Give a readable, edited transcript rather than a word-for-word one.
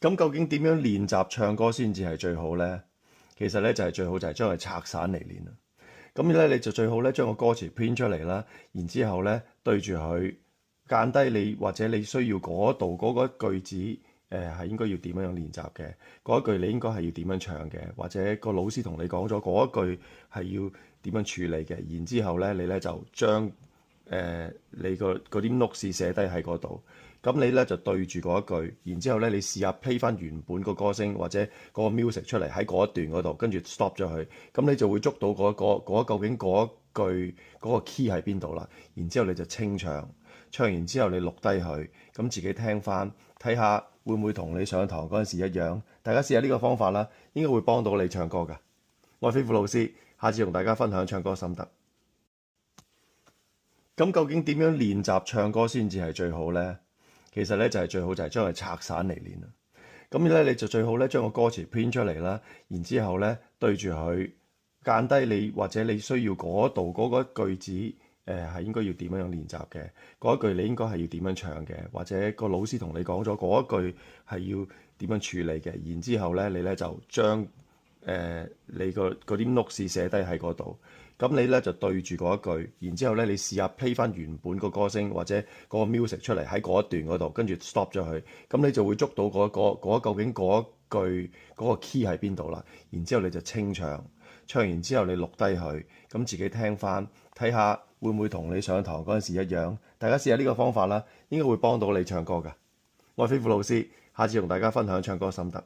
咁究竟點樣練習唱歌先至係最好呢？其實咧就係最好就係將佢拆散嚟練啦。咁咧你就最好咧將個歌詞編出嚟啦，然之後咧對住佢間低你或者你需要嗰度嗰個句子，係應該要點樣練習嘅，嗰一句你應該係要點樣唱嘅，或者個老師同你講咗嗰一句係要點樣處理嘅，然之後咧你咧就將你嗰啲 notes 寫低喺嗰度，咁你咧就對住嗰一句，然之後咧你試下 play 翻原本個歌聲或者嗰個 music 出嚟喺嗰一段嗰度，跟住 stop 咗佢，咁你就會捉到究竟嗰一句嗰個 key 喺邊度啦。然之後你就清唱，唱完之後你錄低佢，咁自己聽翻睇下會唔會同你上堂嗰陣時一樣。大家試下呢個方法啦，應該會幫到你唱歌㗎。我係飛虎老師，下次同大家分享唱歌心得。咁究竟點樣練習唱歌先至係最好呢？其實咧就係最好就係將佢拆散嚟練啦。咁咧你就最好咧將個歌詞編出嚟啦，然之後咧對住佢間低你或者你需要嗰度嗰個句子，係應該要點樣練習嘅，嗰一句你應該係要點樣唱嘅，或者個老師同你講咗嗰一句係要點樣處理嘅，然之後咧你咧就將你嗰啲 notes 寫低喺嗰度，咁你咧就對住嗰一句，然之後咧你試下 play 翻原本個歌聲或者嗰個 music 出嚟喺嗰一段嗰度，跟住 stop 咗佢，咁你就會捉到究竟嗰一句嗰個 key 喺邊度啦。然之後你就清唱，唱完之後你錄低佢，咁自己聽翻睇下會唔會同你上堂嗰陣時一樣。大家試下呢個方法啦，應該會幫到你唱歌㗎。我係飛虎老師，下次同大家分享唱歌心得。